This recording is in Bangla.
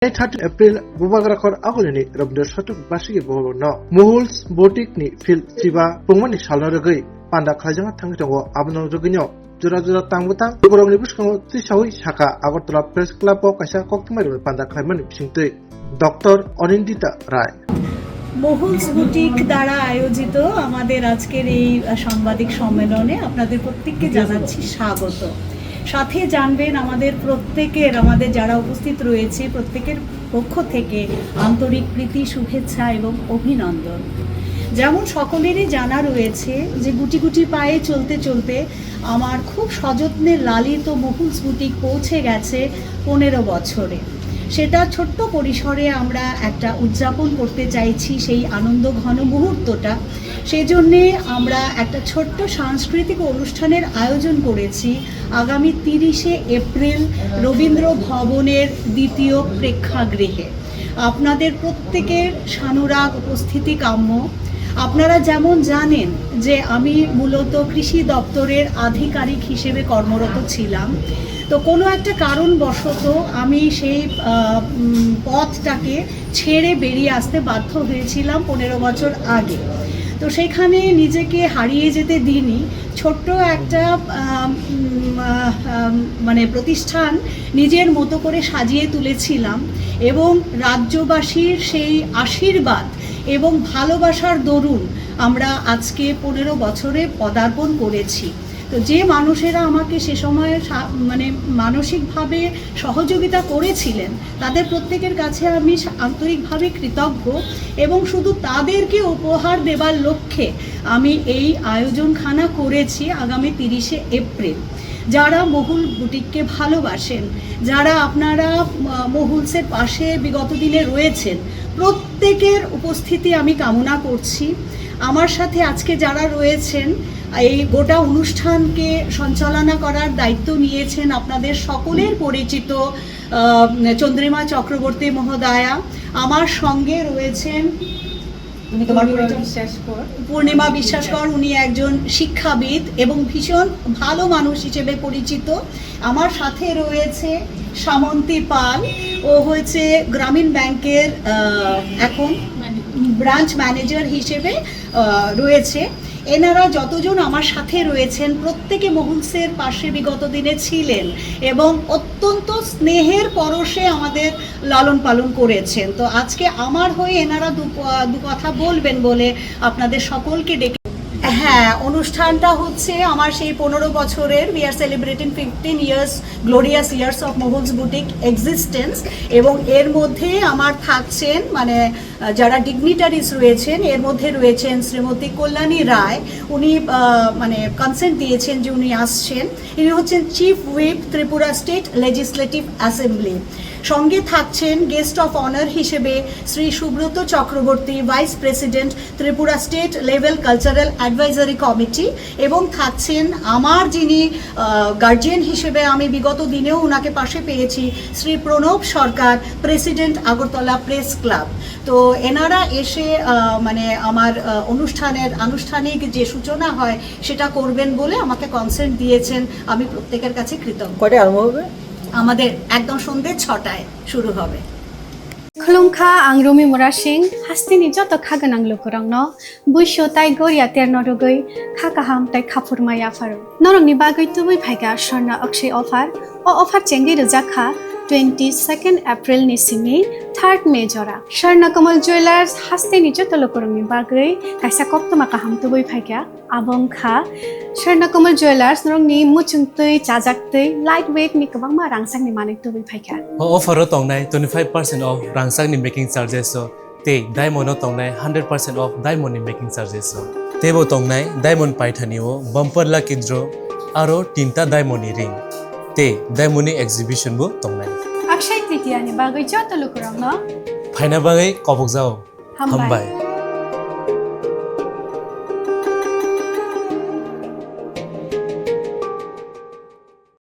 30 April Bubagrakor Agolini Rabdor Satuk Bashigi Bono Muhuls Botikni Phil Chiba Pungmani Saloragui Panda Kajanga Tangtango Abno Rogino Jura Tangutang Boromni Bushko Tishawi Shaka Agotola Press Club Kasha Kokmaru Panda Kaimani Singte Dr. Onindita Rai Mahul's boutique দ্বারা আয়োজিত আমাদের আজকের এই সাংবাদিক সম্মেলনে আপনাদের প্রত্যেককে জানাচ্ছি স্বাগত। সাথে জানবেন আমাদের যারা উপস্থিত রয়েছে প্রত্যেকের পক্ষ থেকে আন্তরিক প্রীতি, শুভেচ্ছা এবং অভিনন্দন। যেমন সকলেরই জানা রয়েছে যে গুটি গুটি পায়ে চলতে চলতে আমার খুব সযত্নে লালিত মহুলস বুটিক পৌঁছে গেছে 15 বছরে। সেটা ছোট্ট পরিসরে আমরা একটা উদযাপন করতে চাইছি সেই আনন্দ ঘন মুহূর্তটা। সেজন্যে আমরা একটা ছোট্ট সাংস্কৃতিক অনুষ্ঠানের আয়োজন করেছি আগামী 30শে এপ্রিল রবীন্দ্র ভবনের 2য় প্রেক্ষাগৃহে। আপনাদের প্রত্যেকের সানুরাগ উপস্থিতি কাম্য। আপনারা যেমন জানেন যে আমি মূলত কৃষি দপ্তরের আধিকারিক হিসেবে কর্মরত ছিলাম, তো কোনো একটা কারণবশত আমি সেই পথটাকে ছেড়ে বেরিয়ে আসতে বাধ্য হয়েছিলাম 15 বছর আগে। তো সেখানে নিজেকে হারিয়ে যেতে দিইনি। ছোট্ট একটা প্রতিষ্ঠান নিজের মতো করে সাজিয়ে তুলেছিলাম এবং রাজ্যবাসীর সেই আশীর্বাদ এবং ভালোবাসার দরুন আমরা আজকে 15 বছরে পদার্পণ করেছি। তো যে মানুষেরা আমাকে সে সময় মানসিকভাবে সহযোগিতা করেছিলেন তাদের প্রত্যেকের কাছে আমি আন্তরিকভাবে কৃতজ্ঞ এবং শুধু তাদেরকে উপহার দেবার লক্ষ্যে আমি এই আয়োজনখানা করেছি আগামী 30শে এপ্রিল। যারা মহুল বুটিককে ভালোবাসেন, যারা আপনারা মহুলসের পাশে বিগত দিনে রয়েছেন, প্রত্যেকের উপস্থিতি আমি কামনা করছি। আমার সাথে আজকে যারা রয়েছেন এই গোটা অনুষ্ঠানকে সঞ্চালনা করার দায়িত্ব নিয়েছেন আপনাদের সকলের পরিচিত চন্দ্রিমা চক্রবর্তী মহোদয়া। আমার সঙ্গে রয়েছেন পূর্ণিমা বিশ্বাসকর, উনি একজন শিক্ষাবিদ এবং ভীষণ ভালো মানুষ হিসেবে পরিচিত। আমার সাথে রয়েছে সামন্তী পাল, ও হয়েছে গ্রামীণ ব্যাংকের এখন ব্রাঞ্চ ম্যানেজার হিসেবে রয়েছে। এনারা যতজন আমার সাথে রয়েছেন প্রত্যেকে মহুলসের পাশে বিগত দিনে ছিলেন এবং অত্যন্ত স্নেহের পরশে আমাদের লালন পালন করেছেন। তো আজকে আমার হয়ে এনারা দু কথা বলবেন বলে আপনাদের সকলকে ডেকে। হ্যাঁ, অনুষ্ঠানটা হচ্ছে আমার সেই 15 বছরের we are celebrating 15 years glorious years of Mahul's boutique existence. এবং এর মধ্যে আমার থাকছেন যারা ডিগনিটারিজ রয়েছেন, এর মধ্যে রয়েছেন শ্রীমতী কল্যাণী রায়। উনি কনসেন্ট দিয়েছেন যে উনি আসছেন। ইনি হচ্ছেন chief whip Tripura state legislative assembly. সঙ্গে থাকছেন গেস্ট অফ অনার হিসেবে Shri Subrata Chakraborty, vice president Tripura state level cultural advisory committee. এবং থাকছেন আমার যিনি গার্জিয়ান হিসেবে আমি বিগত দিনেও ওনাকে পাশে পেয়েছি, শ্রী প্রণব সরকার, প্রেসিডেন্ট আগরতলা প্রেস ক্লাব। তো এনারা এসে আমার অনুষ্ঠানের আনুষ্ঠানিক যে সূচনা হয় সেটা করবেন বলে আমাকে কনসেন্ট দিয়েছেন। আমি প্রত্যেকের কাছে কৃতজ্ঞ। কয়টায় আরম্ভ হবে? আমাদের একদম সন্ধ্যে 6টায় শুরু হবে। खुलुमखा आं रमि मुरा सिंह हास्तिनि जत खागोनां लोगोरांनो बुइसो ताइ गरिया तेरनरगै खाकाहाम ताइ खाफुरमाया फारो नरंनि बागै तुबै फाइगा स्वर्णा अक्षय अफार ओ अफार चेंगि रजाखा 22 एप्रिल नि सिमी 3 मे जरा स्वर्णा कमल ज्वेलार्स हास्तिनि जत लोगोरांनि बागै काइसा कप्तमा काहाम तुबै फाइगा आबंखा स्वर्णा कमल ज्वेलार्स नरंनि मुचुंतै चाजाक्तै लाइट वेट नि गोबां मा रांसांनि माने तुबै फाइगा अफारो तंनाय 25% ऑफ रांसांनि मेकिंग चार्जेस ते डायमंड तंनाय 100% ऑफ डायमंड नि मेकिंग चार्जेस तेबो तंनाय डायमंड पाइथानिओ बम्पर लाकी ड्र आरो 3टा डायमंड नि रिंग ते डायमंड नि एग्जिबिशन बो तंनाय अक्षय तृतीया नि बागै जत लोगोरांनो फाइना बागै कबक जाओ हामबाय।